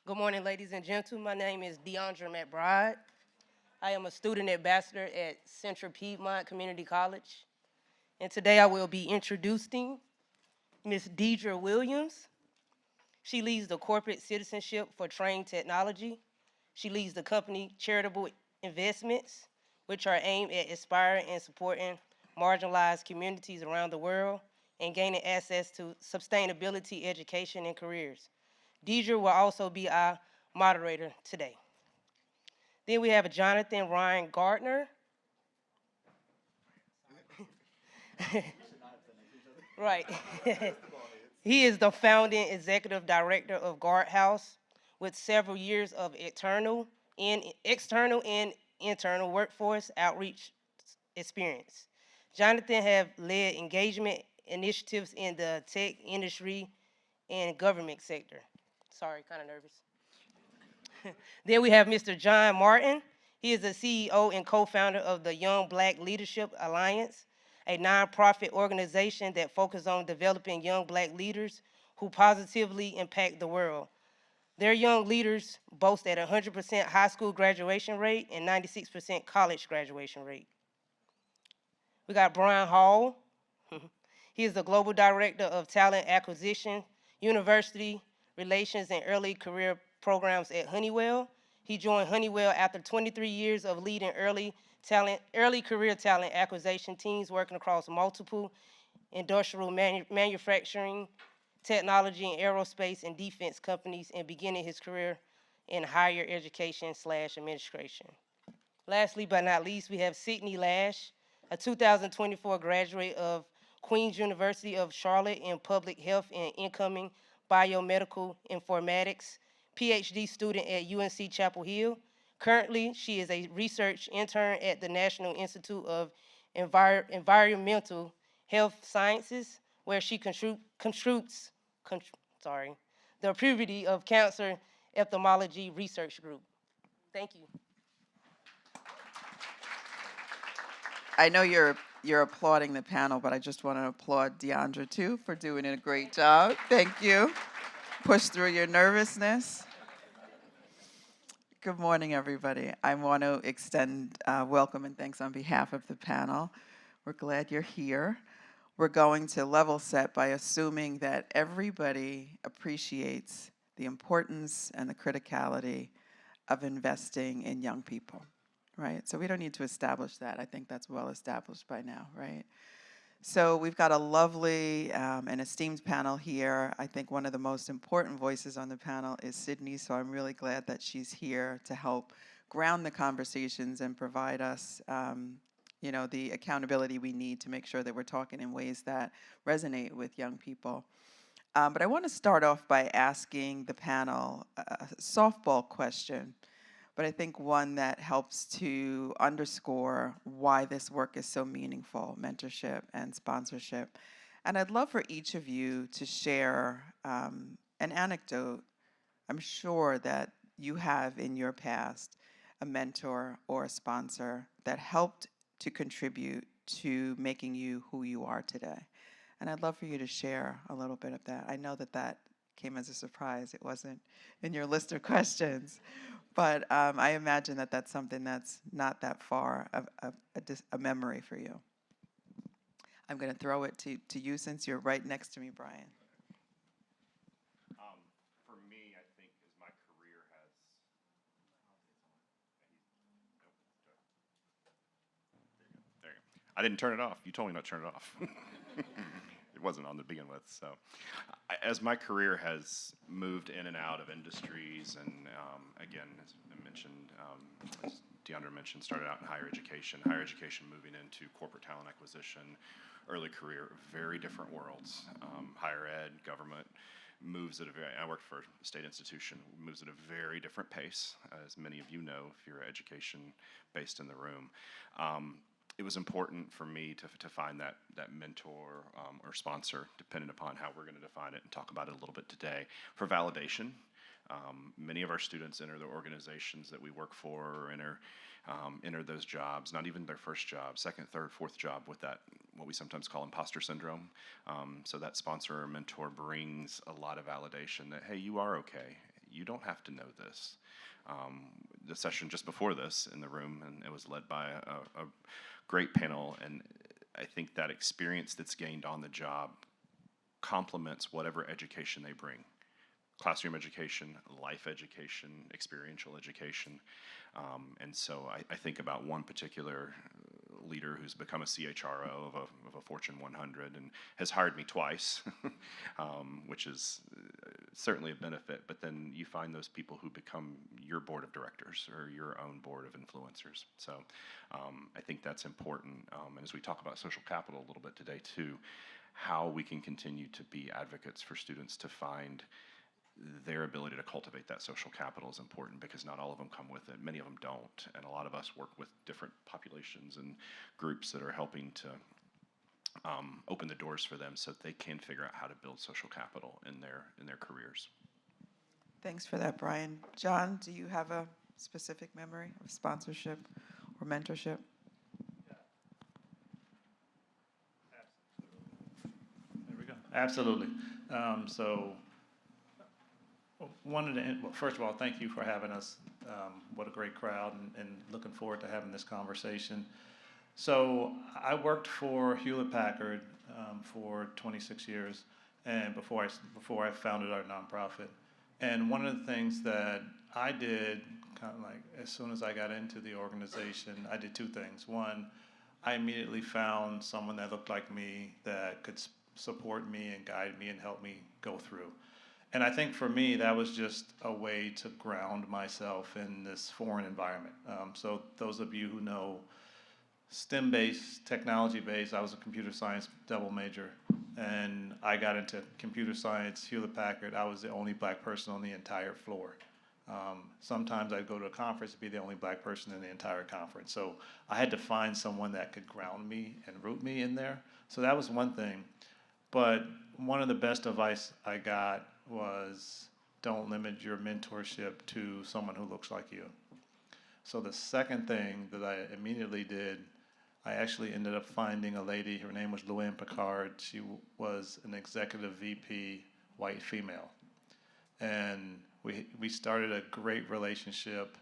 Good morning, ladies and gentlemen. My name is Deandra McBride. I am a student ambassador at Central Piedmont Community College. And today I will be introducing Ms. Deidre Williams. She leads the corporate citizenship for Train Technology. She leads the company Charitable Investments, which are aimed at inspiring and supporting marginalized communities around the world and gaining access to sustainability, education, and careers. Deidre will also be our moderator today. Then we have Jonathan Ryan Gardner. Right. He is the founding executive director of Guard House with several years of external and internal workforce outreach experience. Jonathan have led engagement initiatives in the tech industry and government sector. Sorry, kind of nervous. Then we have Mr. John Martin. He is the CEO and co-founder of the Young Black Leadership Alliance, a nonprofit organization that focuses on developing young black leaders who positively impact the world. Their young leaders boast at 100% high school graduation rate and 96% college graduation rate. We got Brian Hall. He is the global director of talent acquisition, university relations, and early career programs at Honeywell. He joined Honeywell after 23 years of leading early career talent acquisition teams working across multiple industrial manufacturing, technology, and aerospace and defense companies and beginning his career in higher education slash administration. Lastly but not least, we have Sydney Lash, a 2024 graduate of Queen's University of Charlotte in public health and incoming biomedical informatics, PhD student at UNC Chapel Hill. Currently, she is a research intern at the National Institute of Environmental Health Sciences, where she contributes, the puberty of cancer ophthalmology research group. Thank you. I know you're applauding the panel, but I just want to applaud Deandra too for doing a great job. Thank you. Push through your nervousness. Good morning, everybody. I want to extend welcome and thanks on behalf of the panel. We're glad you're here. We're going to level set by assuming that everybody appreciates the importance and the criticality of investing in young people, right? So we don't need to establish that. I think that's well established by now, right? So we've got a lovely and esteemed panel here. I think one of the most important voices on the panel is Sydney, so I'm really glad that she's here to help ground the conversations and provide us the accountability we need to make sure that we're talking in ways that resonate with young people. But I want to start off by asking the panel a softball question, but I think one that helps to underscore why this work is so meaningful, mentorship and sponsorship. And I'd love for each of you to share an anecdote. I'm sure that you have in your past a mentor or a sponsor that helped to contribute to making you who you are today. And I'd love for you to share a little bit of that. I know that that came as a surprise. It wasn't in your list of questions. But I imagine that that's something that's not that far of a memory for you. I'm going to throw it to you since you're right next to me, Brian. For me, I think as my career has. There you go. I didn't turn it off. You told me not to turn it off. It wasn't on to begin with. So, as my career has moved in and out of industries, and again, as I mentioned, as Deandra mentioned, started out in higher education moving into corporate talent acquisition, early career, very different worlds. Higher ed, government moves at I worked for a state institution, moves at a very different pace, as many of you know if you're education based in the room. It was important for me to find that mentor or sponsor, depending upon how we're going to define it and talk about it a little bit today, for validation. Many of our students enter the organizations that we work for or enter those jobs, not even their first job, second, third, fourth job with that, what we sometimes call imposter syndrome. So that sponsor or mentor brings a lot of validation that, hey, you are okay. you don't have to know this. The session just before this in the room, and it was led by a great panel, and I think that experience that's gained on the job complements whatever education they bring. Classroom education, life education, experiential education. And so I think about one particular leader who's become a CHRO of a Fortune 100 and has hired me twice, which is certainly a benefit. But then you find those people who become your board of directors or your own board of influencers. So I think that's important. And as we talk about social capital a little bit today too, how we can continue to be advocates for students to find their ability to cultivate that social capital is important, because not all of them come with it. Many of them don't. And a lot of us work with different populations and groups that are helping to open the doors for them so that they can figure out how to build social capital in their careers. Thanks for that, Brian. John, do you have a specific memory of sponsorship or mentorship? There we go. Absolutely. So well, first of all, thank you for having us. What a great crowd, and looking forward to having this conversation. So I worked for Hewlett-Packard for 26 years, and before I founded our nonprofit. And one of the things that I did, kind of like as soon as I got into the organization, I did two things. One, I immediately found someone that looked like me that could support me and guide me and help me go through. And I think for me, that was just a way to ground myself in this foreign environment. So those of you who know STEM-based, technology-based, I was a computer science double major, and I got into computer science, Hewlett-Packard. I was the only black person on the entire floor. Sometimes I'd go to a conference and be the only black person in the entire conference. So I had to find someone that could ground me and root me in there. So that was one thing. But one of the best advice I got was, don't limit your mentorship to someone who looks like you. So the second thing that I immediately did, I actually ended up finding a lady. Her name was Luann Picard. She was an executive VP, white female. And we started a great relationship.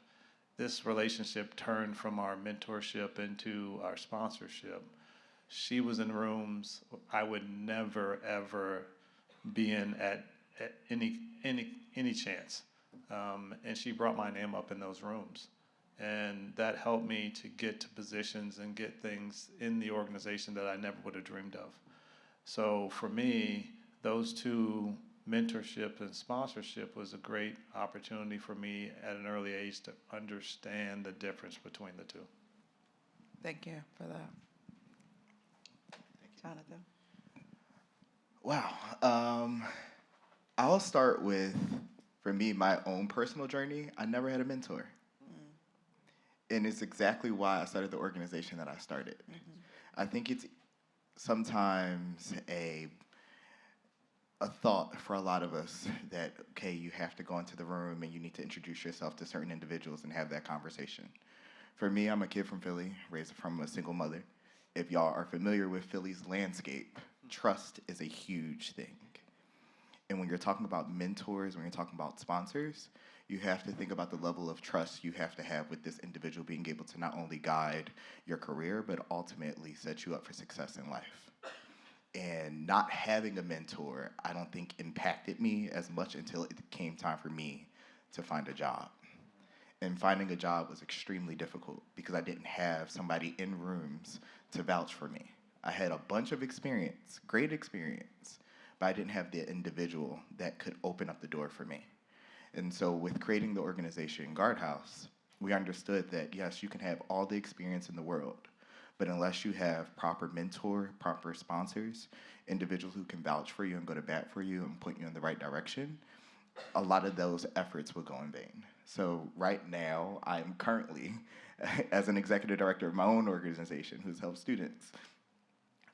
This relationship turned from our mentorship into our sponsorship. She was in rooms I would never, ever be in at any chance. And she brought my name up in those rooms. And that helped me to get to positions and get things in the organization that I never would have dreamed of. So for me, those two, mentorship and sponsorship, was a great opportunity for me at an early age to understand the difference between the two. Thank you for that. Jonathan? Wow. I'll start with, for me, my own personal journey. I never had a mentor. And it's exactly why I started the organization that I started. I think it's sometimes a thought for a lot of us that, okay, you have to go into the room and you need to introduce yourself to certain individuals and have that conversation. For me, I'm a kid from Philly, raised from a single mother. If y'all are familiar with Philly's landscape, trust is a huge thing. And when you're talking about mentors, when you're talking about sponsors, you have to think about the level of trust you have to have with this individual being able to not only guide your career, but ultimately set you up for success in life. And not having a mentor, I don't think impacted me as much until it came time for me to find a job. And finding a job was extremely difficult because I didn't have somebody in rooms to vouch for me. I had a bunch of experience, great experience, but I didn't have the individual that could open up the door for me. And so with creating the organization Guardhouse, we understood that, yes, you can have all the experience in the world, but unless you have proper mentor, proper sponsors, individuals who can vouch for you and go to bat for you and point you in the right direction, a lot of those efforts will go in vain. So right now, I'm currently, as an executive director of my own organization who's helped students,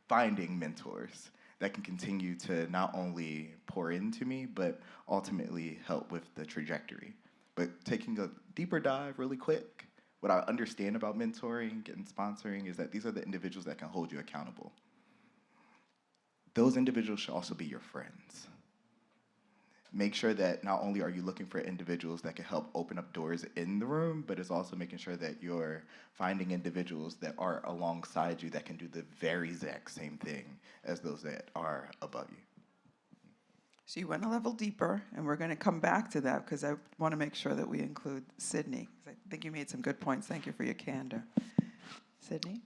finding mentors that can continue to not only pour into me, but ultimately help with the trajectory. But taking a deeper dive really quick, what I understand about mentoring and sponsoring is that these are the individuals that can hold you accountable. Those individuals should also be your friends. make sure that not only are you looking for individuals that can help open up doors in the room, but it's also making sure that you're finding individuals that are alongside you that can do the very exact same thing as those that are above you. So you went a level deeper, and we're going to come back to that because I want to make sure that we include Sydney. 'Cause I think you made some good points. Thank you for your candor. Sydney?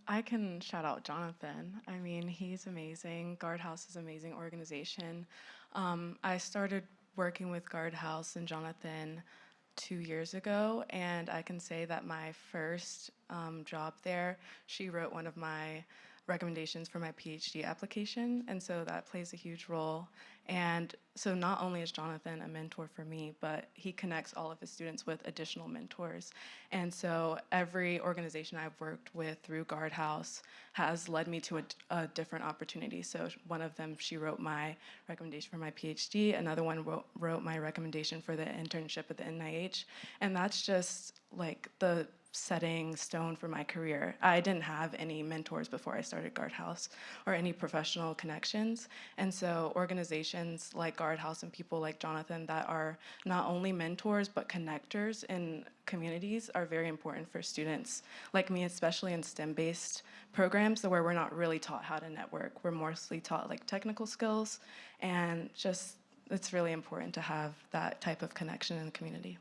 I can shout out Jonathan. I mean, he's amazing. Guardhouse is an amazing organization. I started working with Guardhouse and Jonathan 2 years ago, and I can say that my first job there, she wrote one of my recommendations for my PhD application, and so that plays a huge role. And so not only is Jonathan a mentor for me, but he connects all of his students with additional mentors. And so every organization I've worked with through Guardhouse has led me to a different opportunity. So one of them, she wrote my recommendation for my PhD. Another one wrote my recommendation for the internship at the NIH. And that's just like the setting stone for my career. I didn't have any mentors before I started Guardhouse or any professional connections. And so organizations like Guardhouse and people like Jonathan that are not only mentors but connectors in communities are very important for students like me, especially in STEM-based programs where we're not really taught how to network. We're mostly taught like technical skills, and just it's really important to have that type of connection in the community.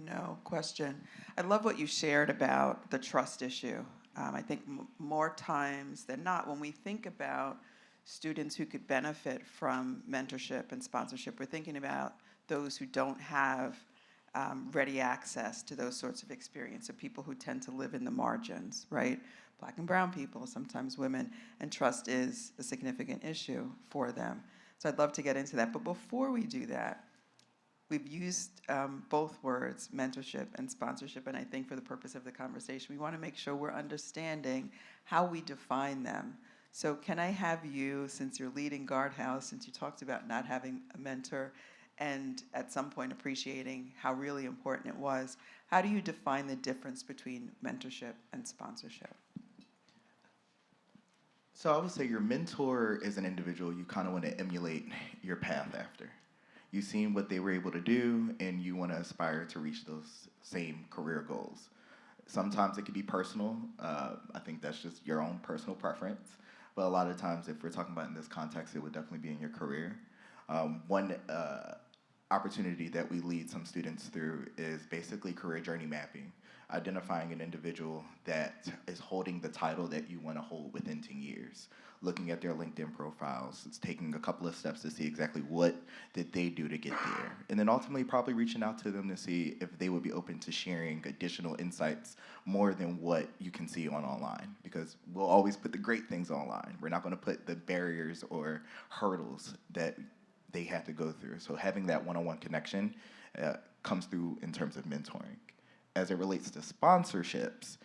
No question. I love what you shared about the trust issue. I think more times than not, when we think about students who could benefit from mentorship and sponsorship, we're thinking about those who don't have ready access to those sorts of experiences, people who tend to live in the margins, right? Black and brown people, sometimes women, and trust is a significant issue for them. So I'd love to get into that. But before we do that, we've used both words, mentorship and sponsorship, and I think for the purpose of the conversation, we want to make sure we're understanding how we define them. So can I have you, since you're leading Guardhouse, since you talked about not having a mentor and at some point appreciating how really important it was, how do you define the difference between mentorship and sponsorship? So I would say your mentor is an individual you kind of want to emulate your path after. You've seen what they were able to do, and you want to aspire to reach those same career goals. Sometimes it can be personal. I think that's just your own personal preference. But a lot of times, if we're talking about in this context, it would definitely be in your career. One opportunity that we lead some students through is basically career journey mapping, identifying an individual that is holding the title that you want to hold within 10 years, looking at their LinkedIn profiles. It's taking a couple of steps to see exactly what did they do to get there. And then ultimately probably reaching out to them to see if they would be open to sharing additional insights more than what you can see online. Because we'll always put the great things online. We're not going to put the barriers or hurdles that they have to go through. So having that one-on-one connection comes through in terms of mentoring. As it relates to sponsorships,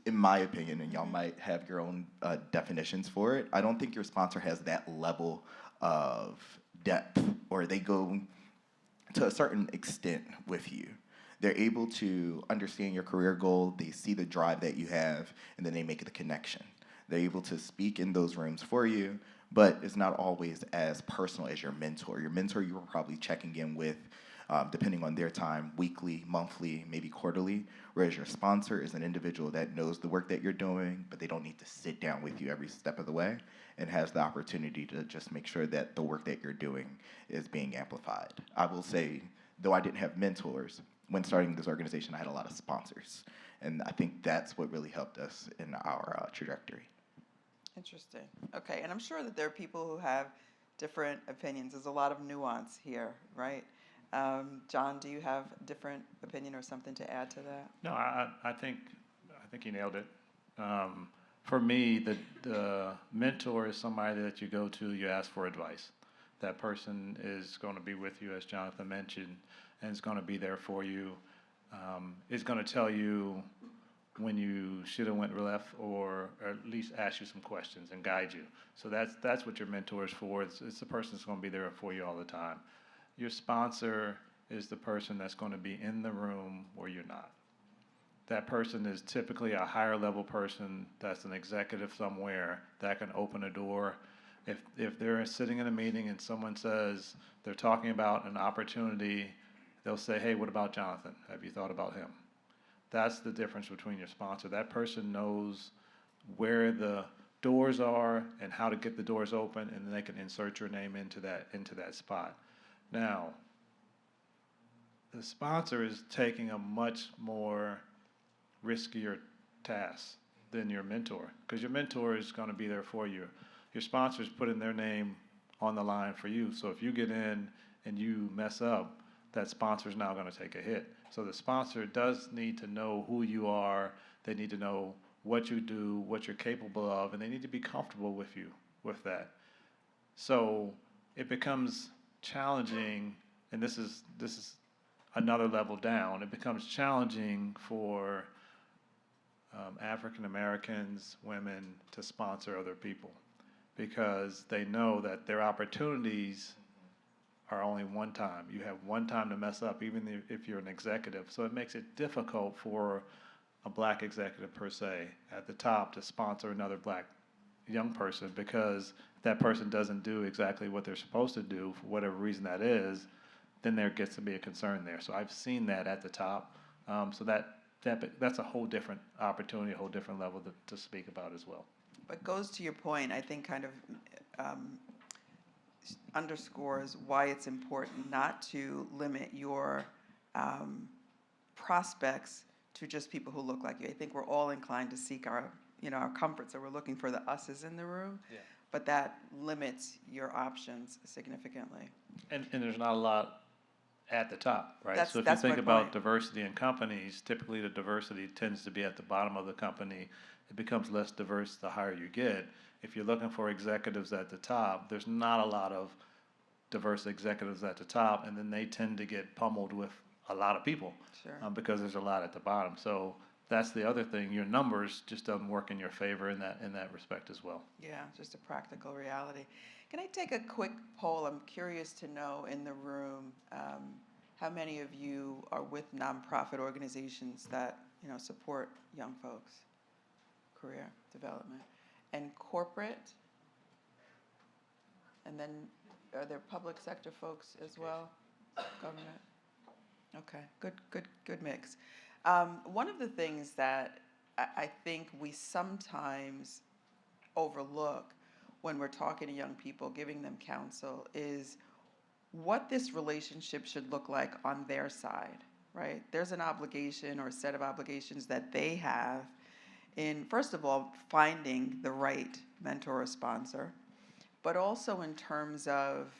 in my opinion, and y'all might have your own definitions for it, I don't think your sponsor has that level of depth, or they go to a certain extent with you. They're able to understand your career goal, they see the drive that you have, and then they make the connection. They're able to speak in those rooms for you, but it's not always as personal as your mentor. Your mentor, you were probably checking in with, depending on their time, weekly, monthly, maybe quarterly, whereas your sponsor is an individual that knows the work that you're doing, but they don't need to sit down with you every step of the way and has the opportunity to just make sure that the work that you're doing is being amplified. I will say, though I didn't have mentors, when starting this organization, I had a lot of sponsors, and I think that's what really helped us in our trajectory. Interesting. Okay, and I'm sure that there are people who have different opinions. There's a lot of nuance here, right? John, do you have a different opinion or something to add to that? No, I think you nailed it. For me, the mentor is somebody that you go to, you ask for advice. That person is going to be with you, as Jonathan mentioned, and is going to be there for you. Is going to tell you when you should have went left, or at least ask you some questions and guide you. So that's what your mentor is for. It's the person that's going to be there for you all the time. Your sponsor is the person that's going to be in the room where you're not. That person is typically a higher level person that's an executive somewhere that can open a door If they're sitting in a meeting and someone says they're talking about an opportunity, they'll say, hey, what about Jonathan? Have you thought about him? That's the difference between your sponsor. That person knows where the doors are and how to get the doors open, and then they can insert your name into that spot. Now, the sponsor is taking a much more riskier task than your mentor, because your mentor is going to be there for you. Your sponsor is putting their name on the line for you. So if you get in and you mess up, that sponsor is now going to take a hit. So the sponsor does need to know who you are. They need to know what you do, what you're capable of, and they need to be comfortable with you with that. So it becomes challenging, and this is another level down. It becomes challenging for African Americans, women to sponsor other people, because they know that their opportunities are only one time. You have one time to mess up, even if you're an executive. So it makes it difficult for a black executive per se at the top to sponsor another black young person, because if that person doesn't do exactly what they're supposed to do for whatever reason that is, then there gets to be a concern there. So I've seen that at the top. So that's a whole different opportunity, a whole different level to speak about as well. But goes to your point, I think kind of underscores why it's important not to limit your prospects to just people who look like you. I think we're all inclined to seek our comfort, so we're looking for the us's in the room, but that limits your options significantly. And there's not a lot at the top, right? That's so if you think my about point. diversity in companies, typically the diversity tends to be at the bottom of the company. It becomes less diverse the higher you get. If you're looking for executives at the top, there's not a lot of diverse executives at the top, and then they tend to get pummeled with a lot of people. Sure. Because there's a lot at the bottom. So that's the other thing. Your numbers just doesn't work in your favor in that respect as well. Yeah, just a practical reality. Can I take a quick poll? I'm curious to know in the room how many of you are with nonprofit organizations that support young folks, career development, and corporate. And then are there public sector folks as well? Government. Okay, good mix. One of the things that I think we sometimes overlook when we're talking to young people, giving them counsel, is what this relationship should look like on their side, right? There's an obligation or a set of obligations that they have in, first of all, finding the right mentor or sponsor, but also in terms of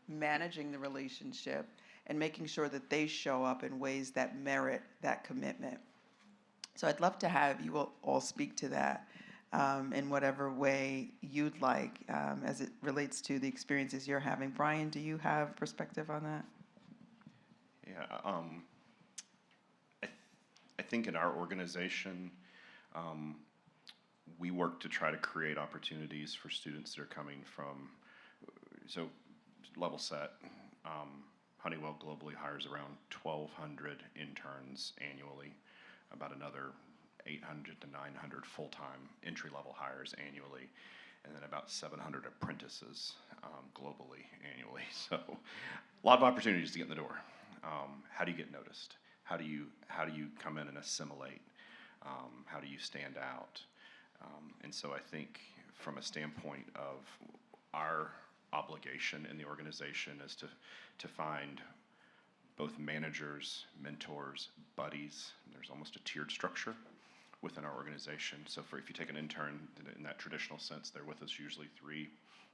managing the relationship and making sure that they show up in ways that merit that commitment. So I'd love to have you all speak to that in whatever way you'd like as it relates to the experiences you're having. Brian, do you have perspective on that? Yeah, I think in our organization, we work to try to create opportunities for students that are coming from, so level set, Honeywell globally hires around 1,200 interns annually, about another 800 to 900 full-time entry-level hires annually, and then about 700 apprentices globally annually. So a lot of opportunities to get in the door. How do you get noticed? How do you come in and assimilate? How do you stand out? And so I think from a standpoint of our obligation in the organization is to find both managers, mentors, buddies. There's almost a tiered structure within our organization. So if you take an intern in that traditional sense, they're with us usually 3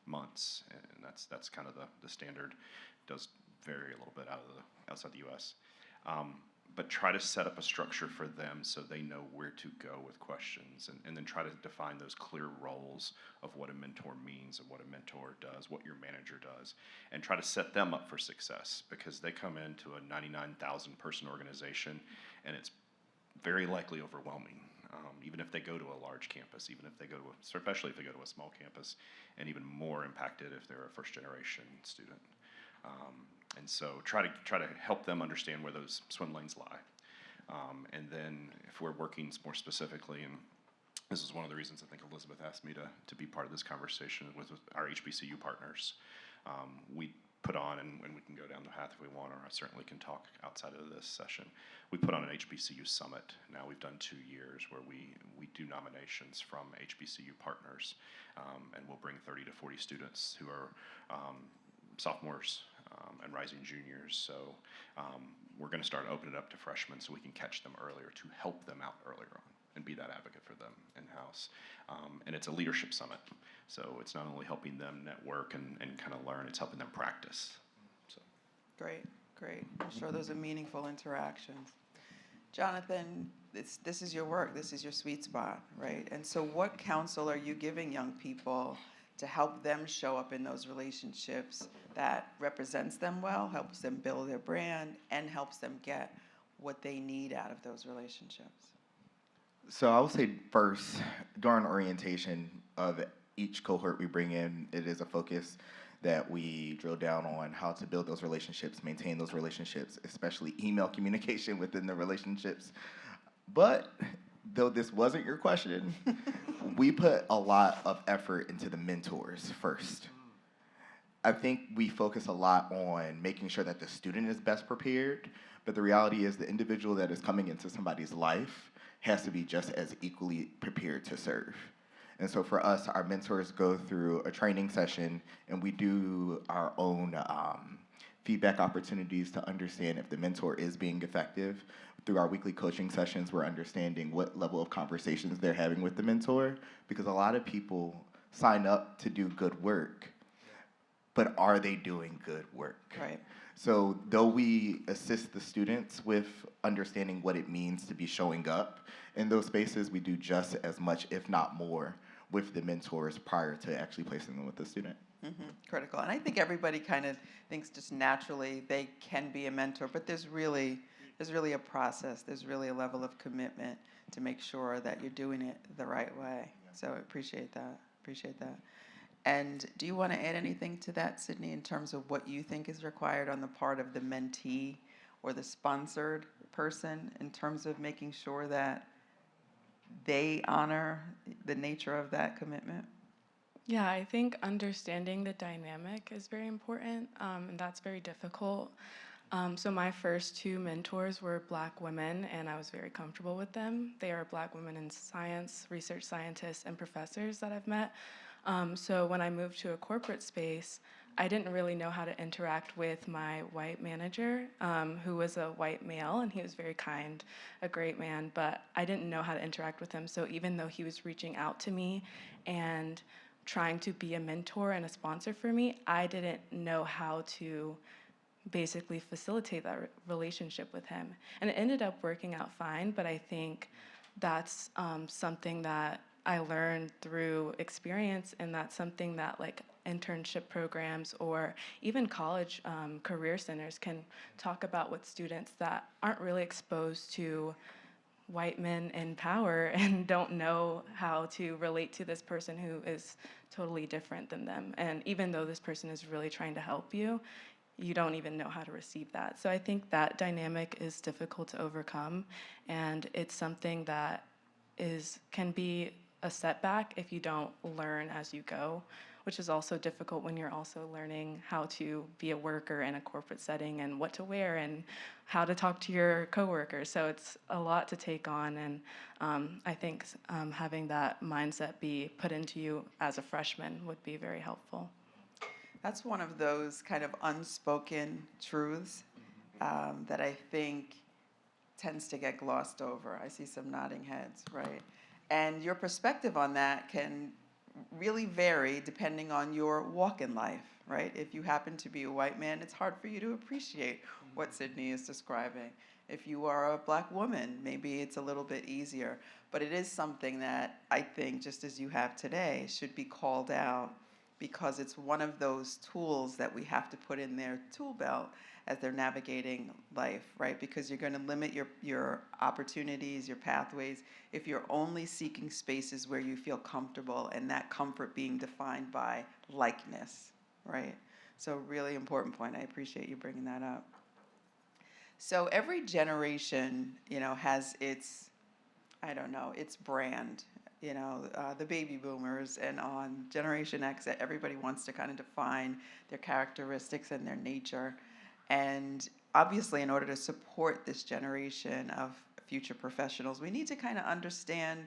months, and that's kind of the standard. It does vary a little bit outside the U.S. But try to set up a structure for them so they know where to go with questions, and then try to define those clear roles of what a mentor means and what a mentor does, what your manager does, and try to set them up for success, because they come into a 99,000 person organization and it's very likely overwhelming, even if they go to a large campus, even if they go to especially if they go to a small campus, and even more impacted if they're a first generation student. And so try to help them understand where those swim lanes lie. And then if we're working more specifically in This is one of the reasons I think Elizabeth asked me to be part of this conversation with our HBCU partners. We put on, and we can go down the path if we want, or I certainly can talk outside of this session. We put on an HBCU summit. Now we've done 2 years where we do nominations from HBCU partners, and we'll bring 30 to 40 students who are sophomores and rising juniors. So we're going to start opening it up to freshmen so we can catch them earlier to help them out earlier on and be that advocate for them in-house. And it's a leadership summit. So it's not only helping them network and kind of learn, it's helping them practice. So. Great, great. I'm sure those are meaningful interactions. Jonathan, this is your work. This is your sweet spot, right? And so what counsel are you giving young people to help them show up in those relationships that represents them well, helps them build their brand, and helps them get what they need out of those relationships? So I would say first, during orientation of each cohort we bring in, it is a focus that we drill down on how to build those relationships, maintain those relationships, especially email communication within the relationships. But though this wasn't your question, we put a lot of effort into the mentors first. I think we focus a lot on making sure that the student is best prepared, but the reality is the individual that is coming into somebody's life has to be just as equally prepared to serve. And so for us, our mentors go through a training session, and we do our own feedback opportunities to understand if the mentor is being effective. Through our weekly coaching sessions, we're understanding what level of conversations they're having with the mentor, because a lot of people sign up to do good work, but are they doing good work? Right. So though we assist the students with understanding what it means to be showing up in those spaces, we do just as much, if not more, with the mentors prior to actually placing them with the student. Mm-hmm. Critical. And I think everybody kind of thinks just naturally they can be a mentor, but there's really a process. There's really a level of commitment to make sure that you're doing it the right way. So I appreciate that. And do you want to add anything to that, Sydney, in terms of what you think is required on the part of the mentee or the sponsored person in terms of making sure that they honor the nature of that commitment? Yeah, I think understanding the dynamic is very important, and that's very difficult. So my first 2 mentors were Black women, and I was very comfortable with them. They are Black women in science, research scientists, and professors that I've met. So when I moved to a corporate space, I didn't really know how to interact with my white manager, who was a white male, and he was very kind, a great man, but I didn't know how to interact with him. So even though he was reaching out to me and trying to be a mentor and a sponsor for me, I didn't know how to basically facilitate that relationship with him. And it ended up working out fine, but I think that's something that I learned through experience, and that's something that like internship programs or even college career centers can talk about with students that aren't really exposed to white men in power and don't know how to relate to this person who is totally different than them. And even though this person is really trying to help you, you don't even know how to receive that. So I think that dynamic is difficult to overcome, and it's something that can be a setback if you don't learn as you go, which is also difficult when you're also learning how to be a worker in a corporate setting and what to wear and how to talk to your coworkers. So it's a lot to take on, and I think having that mindset be put into you as a freshman would be very helpful. That's one of those kind of unspoken truths that I think tends to get glossed over. I see some nodding heads, right? And your perspective on that can really vary depending on your walk in life, right? If you happen to be a white man, it's hard for you to appreciate what Sydney is describing. If you are a Black woman, maybe it's a little bit easier. But it is something that I think, just as you have today, should be called out, because it's one of those tools that we have to put in their tool belt as they're navigating life, right? Because you're going to limit your opportunities, your pathways, if you're only seeking spaces where you feel comfortable, and that comfort being defined by likeness, right? So really important point. I appreciate you bringing that up. So every generation, has its, its brand. the baby boomers and on Generation X, that everybody wants to kind of define their characteristics and their nature. And obviously, in order to support this generation of future professionals, we need to kind of understand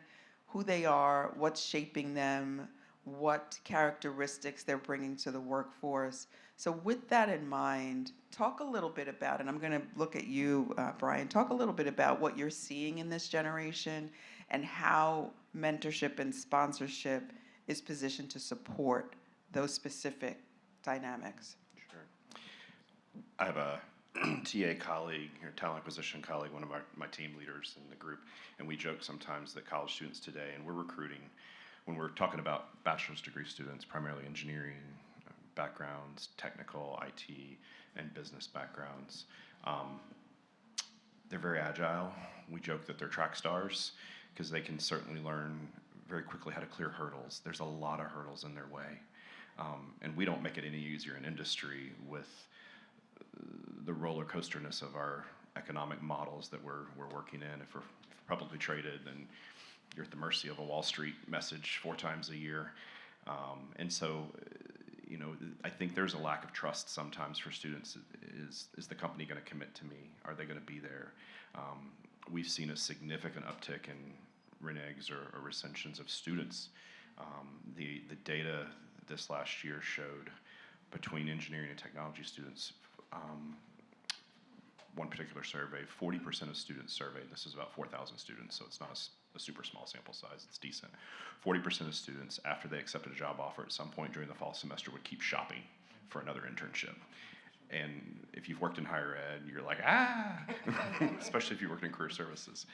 who they are, what's shaping them, what characteristics they're bringing to the workforce. So, with that in mind, talk a little bit about, and I'm going to look at you, Brian, talk a little bit about what you're seeing in this generation and how mentorship and sponsorship is positioned to support those specific dynamics. Sure. I have a TA colleague, or talent acquisition colleague, one of my team leaders in the group, and we joke sometimes that college students today, and we're recruiting, when we're talking about bachelor's degree students, primarily engineering backgrounds, technical, IT, and business backgrounds, they're very agile. We joke that they're track stars because they can certainly learn very quickly how to clear hurdles. There's a lot of hurdles in their way. And we don't make it any easier in industry with the roller coasterness of our economic models that we're working in. If we're publicly traded, then you're at the mercy of a Wall Street message 4 times a year. And so, I think there's a lack of trust sometimes for students. Is the company going to commit to me? Are they going to be there? We've seen a significant uptick in reneges or recensions of students. The data this last year showed between engineering and technology students, one particular survey, 40% of students surveyed, this is about 4,000 students, so it's not a super small sample size, it's decent. 40% of students, after they accepted a job offer at some point during the fall semester, would keep shopping for another internship. And if you've worked in higher ed, you're like, especially if you worked in career services.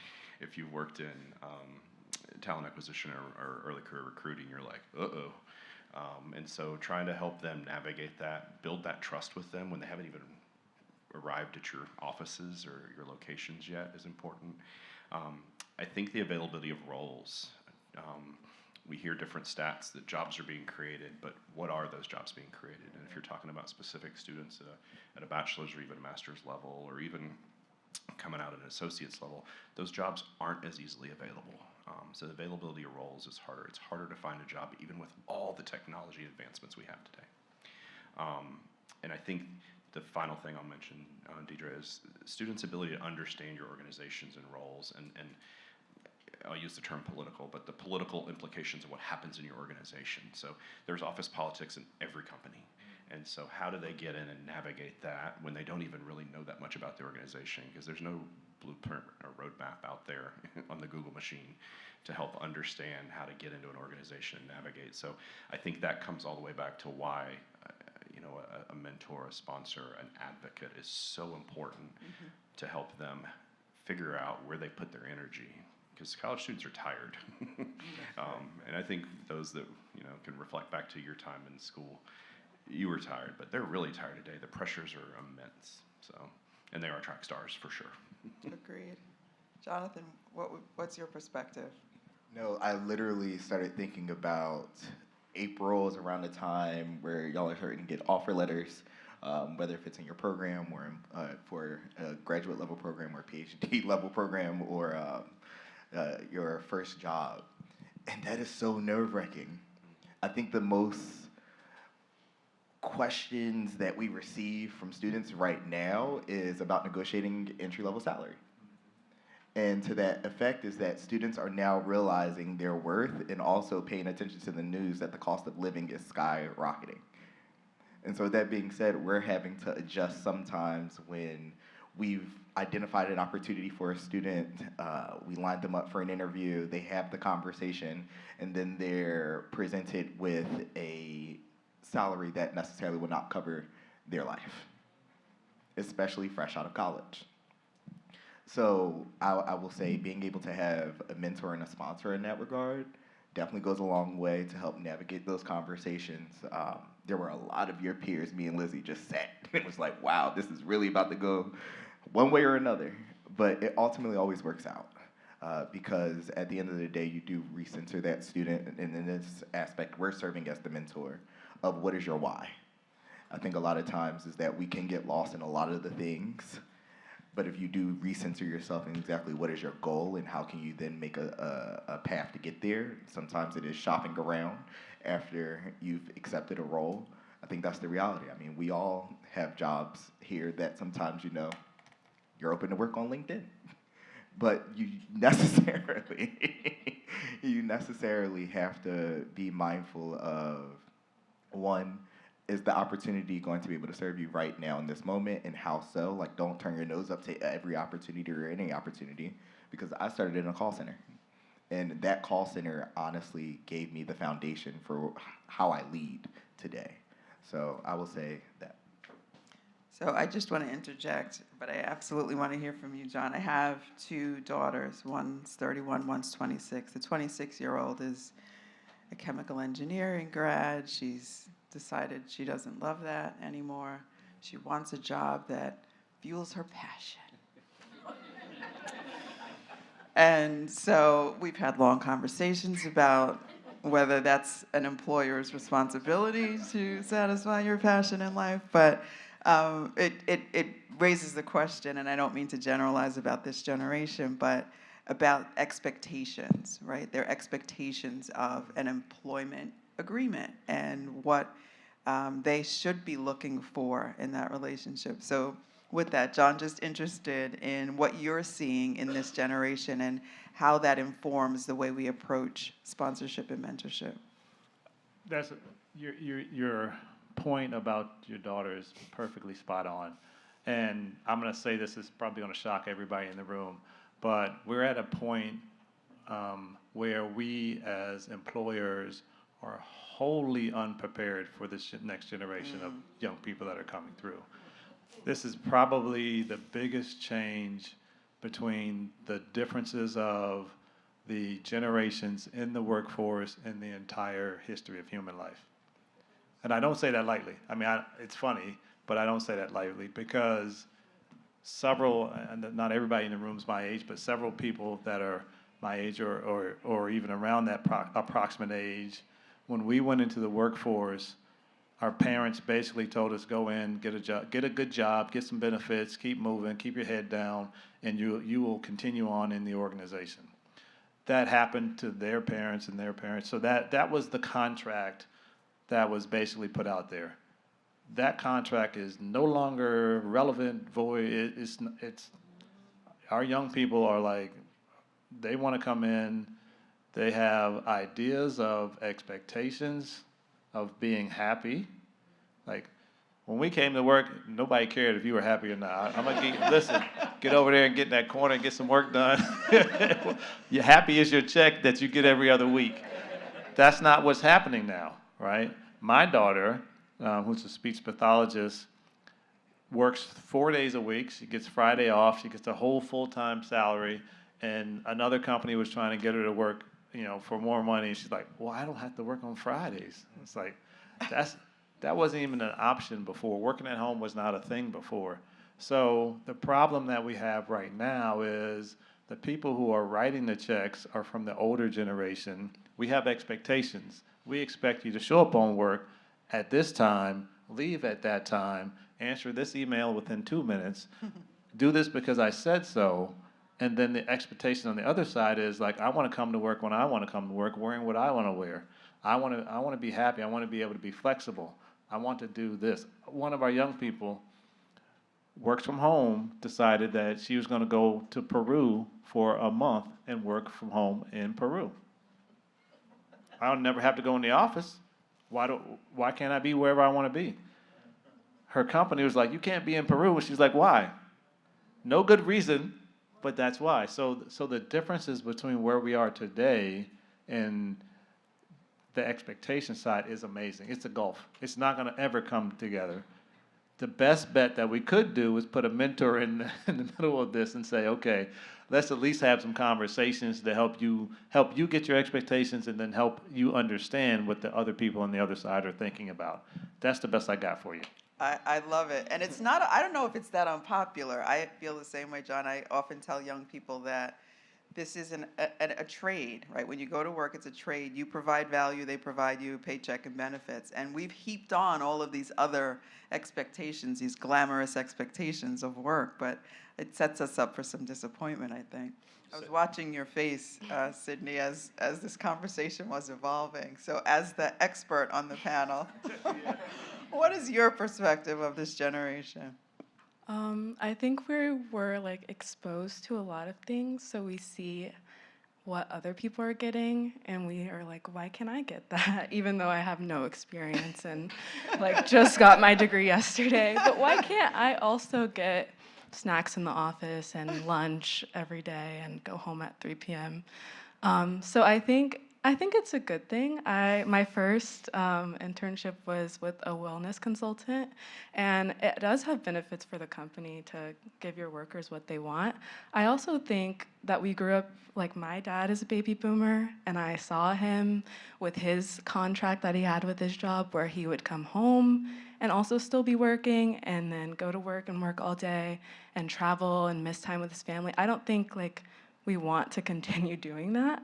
If you've worked in talent acquisition or early career recruiting, you're like, uh-oh. And so trying to help them navigate that, build that trust with them when they haven't even arrived at your offices or your locations yet is important. I think the availability of roles. We hear different stats that jobs are being created, but what are those jobs being created? And if you're talking about specific students at a bachelor's or even a master's level, or even coming out at an associate's level, those jobs aren't as easily available. So the availability of roles is harder. It's harder to find a job even with all the technology advancements we have today. And I think the final thing I'll mention, Deidre, is students' ability to understand your organizations and roles, and I'll use the term political, but the political implications of what happens in your organization. So there's office politics in every company. And so how do they get in and navigate that when they don't even really know that much about the organization? Because there's no blueprint or roadmap out there on the Google machine to help understand how to get into an organization and navigate. So I think that comes all the way back to why a mentor, a sponsor, an advocate is so important to help them figure out where they put their energy. Because college students are tired. And I think those that can reflect back to your time in school, you were tired, but they're really tired today. The pressures are immense. So, and they are track stars for sure. Agreed. Jonathan, what's your perspective? No, I literally started thinking about April is around the time where y'all are starting to get offer letters, whether if it's in your program or for a graduate level program or PhD level program or your first job. And that is so nerve-wracking. I think the most questions that we receive from students right now is about negotiating entry-level salary. And to that effect is that students are now realizing their worth and also paying attention to the news that the cost of living is skyrocketing. And so that being said, we're having to adjust sometimes when we've identified an opportunity for a student, we lined them up for an interview, they have the conversation, and then they're presented with a salary that necessarily will not cover their life, especially fresh out of college. So I will say being able to have a mentor and a sponsor in that regard definitely goes a long way to help navigate those conversations. There were a lot of your peers, me and Lizzie, just sat. It was like, wow, this is really about to go one way or another. But it ultimately always works out because at the end of the day, you do recenter that student. And in this aspect, we're serving as the mentor of what is your why. I think a lot of times is that we can get lost in a lot of the things But if you do recenter yourself in exactly what is your goal and how can you then make a path to get there, sometimes it is shopping around after you've accepted a role. I think that's the reality. I mean, we all have jobs here that sometimes, you're open to work on LinkedIn. But you necessarily you necessarily have to be mindful of, one, is the opportunity going to be able to serve you right now in this moment, and how so? Like, don't turn your nose up to every opportunity or any opportunity, because I started in a call center, and that call center honestly gave me the foundation for how I lead today. So I will say that. So I just want to interject, but I absolutely want to hear from you, John. I have two daughters. One's 31, one's 26. The 26-year-old is a chemical engineering grad. She's decided she doesn't love that anymore. She wants a job that fuels her passion. And so we've had long conversations about whether that's an employer's responsibility to satisfy your passion in life, but it raises the question, and I don't mean to generalize about this generation, but about expectations, right? Their expectations of an employment agreement and what they should be looking for in that relationship. So with that, John, just interested in what you're seeing in this generation and how that informs the way we approach sponsorship and mentorship. That's your point about your daughter is perfectly spot on. And I'm going to say this is probably going to shock everybody in the room, but we're at a point where we as employers are wholly unprepared for this next generation of young people that are coming through. This is probably the biggest change between the differences of the generations in the workforce in the entire history of human life. And I don't say that lightly. I mean, it's funny, but I don't say that lightly because several, and not everybody in the room is my age, but several people that are my age or even around that approximate age, when we went into the workforce, our parents basically told us, go in, get a job, get a good job, get some benefits, keep moving, keep your head down, and you will continue on in the organization. That happened to their parents and their parents. So that was the contract that was basically put out there. That contract is no longer relevant, void. It's our young people are like, they want to come in, they have ideas of expectations of being happy. Like, when we came to work, nobody cared if you were happy or not. I'm gonna listen, get over there and get in that corner and get some work done. You're happy is your check that you get every other week. That's not what's happening now, right? My daughter, who's a speech pathologist, works 4 days a week. She gets Friday off. She gets a whole full-time salary. And another company was trying to get her to work, for more money. She's like, well, I don't have to work on Fridays. It's like, that wasn't even an option before. Working at home was not a thing before. So the problem that we have right now is the people who are writing the checks are from the older generation. We have expectations. We expect you to show up on work at this time, leave at that time, answer this email within 2 minutes, do this because I said so. And then the expectation on the other side is like, I want to come to work when I want to come to work, wearing what I want to wear. I want to be happy. I want to be able to be flexible. I want to do this. One of our young people works from home, decided that she was going to go to Peru for a month and work from home in Peru. I'll never have to go in the office. Why can't I be wherever I want to be? Her company was like, you can't be in Peru. And she's like, why? No good reason. But that's why. So the differences between where we are today and the expectation side is amazing. It's a gulf. It's not going to ever come together. The best bet that we could do is put a mentor in the middle of this and say, okay, let's at least have some conversations to help you get your expectations and then help you understand what the other people on the other side are thinking about. That's the best I got for you. I love it. And it's not, I don't know if it's that unpopular. I feel the same way, John. I often tell young people that this is a trade, right? When you go to work, it's a trade. You provide value, they provide you a paycheck and benefits. And we've heaped on all of these other expectations, these glamorous expectations of work, but it sets us up for some disappointment, I think. I was watching your face, Sydney, as this conversation was evolving. So as the expert on the panel, what is your perspective of this generation? I think we're like exposed to a lot of things, so we see what other people are getting, and we are like, why can't I get that? Even though I have no experience and like just got my degree yesterday, but why can't I also get snacks in the office and lunch every day and go home at 3 p.m.? So I think it's a good thing. My first internship was with a wellness consultant, and it does have benefits for the company to give your workers what they want. I also think that we grew up, like my dad is a baby boomer, and I saw him with his contract that he had with his job where he would come home and also still be working and then go to work and work all day and travel and miss time with his family. I don't think like we want to continue doing that.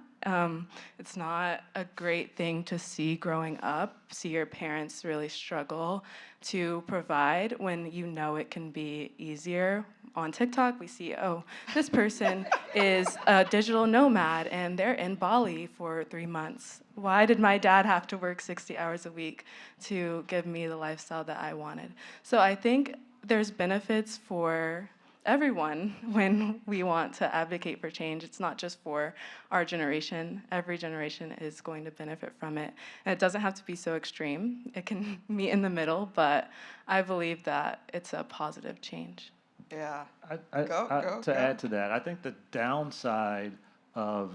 It's not a great thing to see growing up, see your parents really struggle to provide when you know it can be easier. On TikTok, we see, oh, this person is a digital nomad and they're in Bali for 3 months. Why did my dad have to work 60 hours a week to give me the lifestyle that I wanted? So I think there's benefits for everyone when we want to advocate for change. It's not just for our generation. Every generation is going to benefit from it. And it doesn't have to be so extreme. It can meet in the middle, but I believe that it's a positive change. Yeah. To Go. add to that, I think the downside of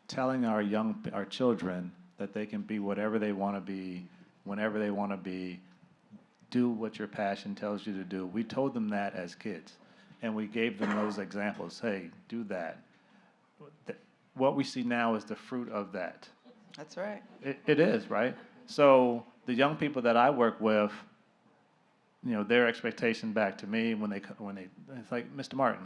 telling our children that they can be whatever they want to be, whenever they want to be, do what your passion tells you to do. We told them that as kids, and we gave them those examples. Hey, do that. What we see now is the fruit of that. That's right. It is, right? So the young people that I work with, their expectation back to me when they it's like, Mr. Martin,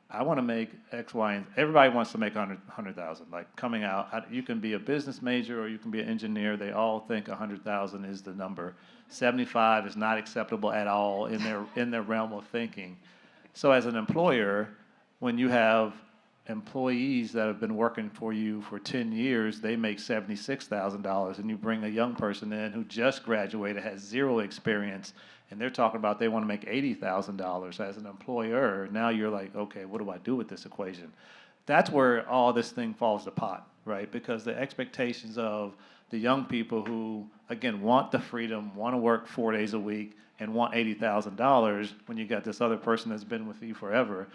I want to make X, Y, and everybody wants to make 100,000. Like coming out, you can be a business major or you can be an engineer. They all think 100,000 is the number. 75 is not acceptable at all in their realm of thinking. So as an employer, when you have employees that have been working for you for 10 years, they make $76,000, and you bring a young person in who just graduated, has zero experience, and they're talking about they want to make $80,000 as an employer. Now you're like, okay, what do I do with this equation? That's where all this thing falls apart, right? Because the expectations of the young people who, again, want the freedom, want to work 4 days a week, and want $80,000 when you got this other person that's been with you forever.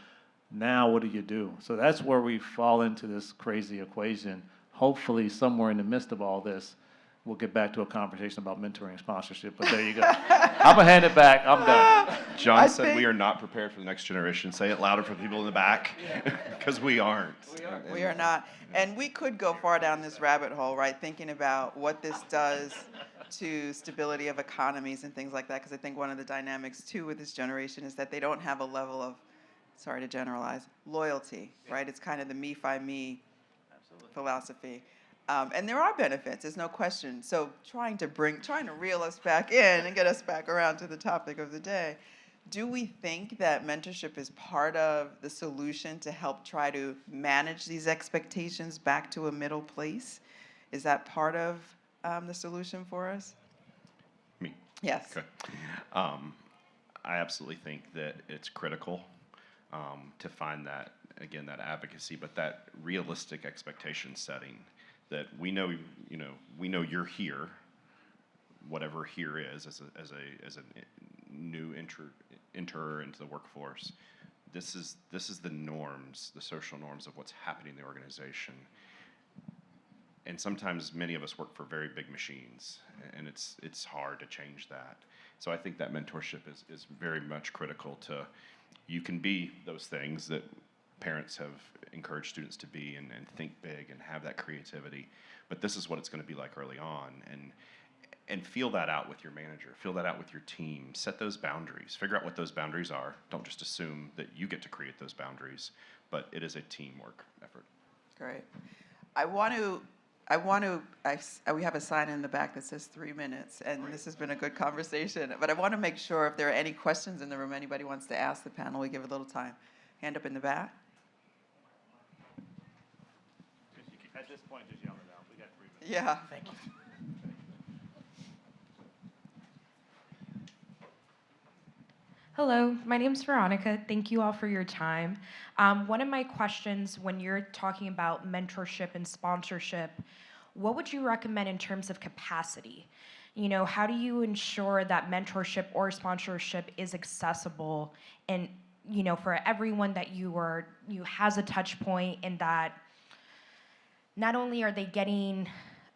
Now what do you do? So that's where we fall into this crazy equation. Hopefully somewhere in the midst of all this, we'll get back to a conversation about mentoring and sponsorship, but there you go. I'm going to hand it back. I'm done. John said we are not prepared for the next generation. Say it louder for the people in the back, because we aren't. We are not. And we could go far down this rabbit hole, right? Thinking about what this does to stability of economies and things like that, because I think one of the dynamics, too, with this generation is that they don't have a level of, sorry to generalize, loyalty, right? It's kind of the me, fi, me philosophy. And there are benefits, there's no question. So trying to reel us back in and get us back around to the topic of the day, do we think that mentorship is part of the solution to help try to manage these expectations back to a middle place? Is that part of the solution for us? Me? Yes. Okay. I absolutely think that it's critical to find that, again, that advocacy, but that realistic expectation setting. That we know you're here, whatever here is, as a new enter into the workforce. This is the norms, the social norms of what's happening in the organization. And sometimes many of us work for very big machines, and it's hard to change that. So I think that mentorship is very much critical to, you can be those things that parents have encouraged students to be and think big and have that creativity. But this is what it's going to be like early on. And feel that out with your manager. Feel that out with your team. Set those boundaries. Figure out what those boundaries are. Don't just assume that you get to create those boundaries, but it is a teamwork effort. Great. We have a sign in the back that says 3 minutes, and this has been a good conversation. But I want to make sure if there are any questions in the room, anybody wants to ask the panel, we give a little time. Hand up in the back. At this point, just yell it out. We got 3 minutes. Yeah. Thank you. Hello, my name's Veronica. Thank you all for your time. One of my questions when you're talking about mentorship and sponsorship, what would you recommend in terms of capacity? You know, how do you ensure that mentorship or sponsorship is accessible and, you know, for everyone that you has a touch point, and that not only are they getting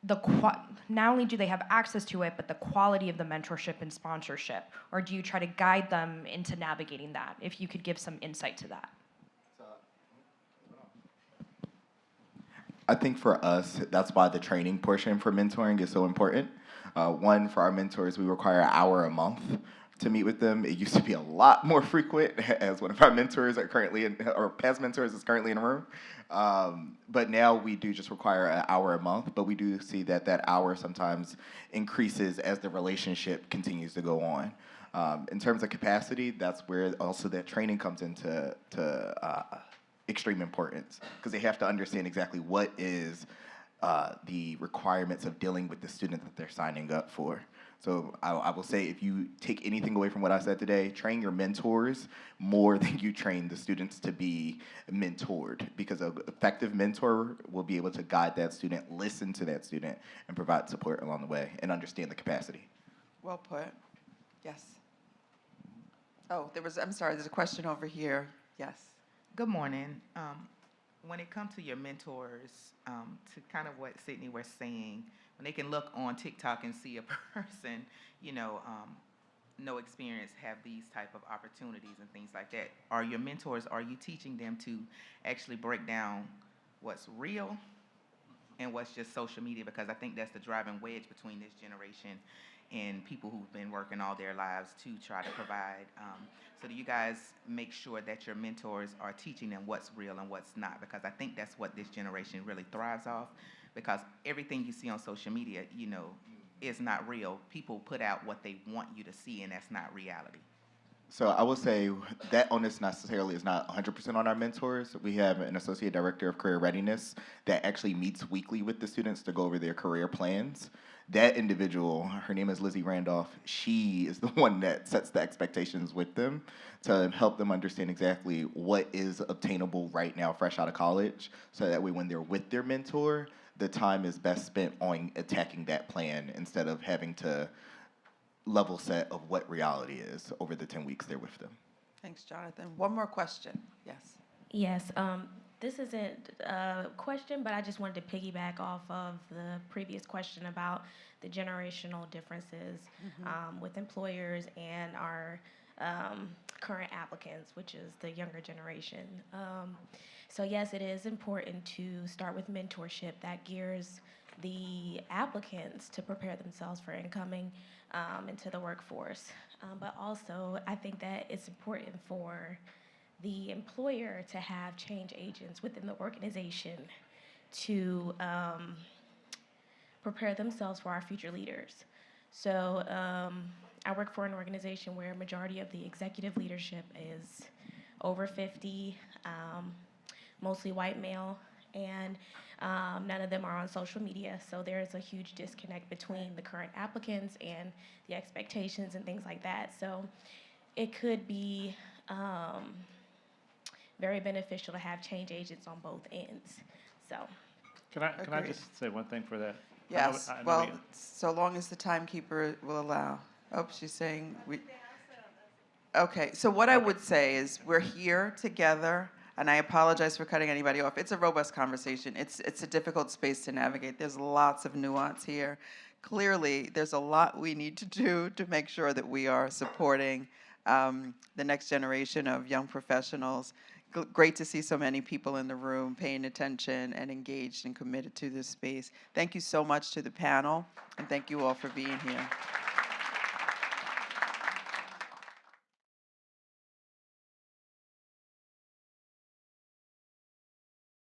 not only do they have access to it, but the quality of the mentorship and sponsorship? Or do you try to guide them into navigating that? If you could give some insight to that. I think for us, that's why the training portion for mentoring is so important. One, for our mentors, we require an hour a month to meet with them. It used to be a lot more frequent, as one of our mentors are currently or past mentors is currently in the room. But now we do just require an hour a month, but we do see that that hour sometimes increases as the relationship continues to go on. In terms of capacity, that's where also that training comes into extreme importance, because they have to understand exactly what is the requirements of dealing with the student that they're signing up for. So I will say, if you take anything away from what I said today, train your mentors more than you train the students to be mentored, because an effective mentor will be able to guide that student, listen to that student, and provide support along the way and understand the capacity. Well put. Yes. Oh, I'm sorry, there's a question over here. Yes. Good morning. When it comes to your mentors, to kind of what Sydney was saying, when they can look on TikTok and see a person, you know, no experience, have these type of opportunities and things like that, are your mentors, are you teaching them to actually break down what's real and what's just social media? Because I think that's the driving wedge between this generation and people who've been working all their lives to try to provide. So do you guys make sure that your mentors are teaching them what's real and what's not? Because I think that's what this generation really thrives off, because everything you see on social media, you know, is not real. People put out what they want you to see, and that's not reality. So I will say that onus necessarily is not 100% on our mentors. We have an associate director of career readiness that actually meets weekly with the students to go over their career plans. That individual, her name is Lizzie Randolph, she is the one that sets the expectations with them to help them understand exactly what is obtainable right now, fresh out of college, so that way when they're with their mentor, the time is best spent on attacking that plan instead of having to level set of what reality is over the 10 weeks they're with them. Thanks, Jonathan. One more question. Yes. Yes, this isn't a question, but I just wanted to piggyback off of the previous question about the generational differences with employers and our current applicants, which is the younger generation. So yes, it is important to start with mentorship that gears the applicants to prepare themselves for incoming into the workforce. But also, I think that it's important for the employer to have change agents within the organization to prepare themselves for our future leaders. So I work for an organization where a majority of the executive leadership is over 50, mostly white male, and none of them are on social media. So there's a huge disconnect between the current applicants and the expectations and things like that. So it could be very beneficial to have change agents on both ends. So. Can I Agreed. just say one thing for that? Yes. I know Well, so long as the timekeeper will allow. Oh, she's saying we. Okay. So what I would say is we're here together, and I apologize for cutting anybody off. It's a robust conversation. It's a difficult space to navigate. There's lots of nuance here. Clearly, there's a lot we need to do to make sure that we are supporting the next generation of young professionals. Great to see so many people in the room paying attention and engaged and committed to this space. Thank you so much to the panel, and thank you all for being here.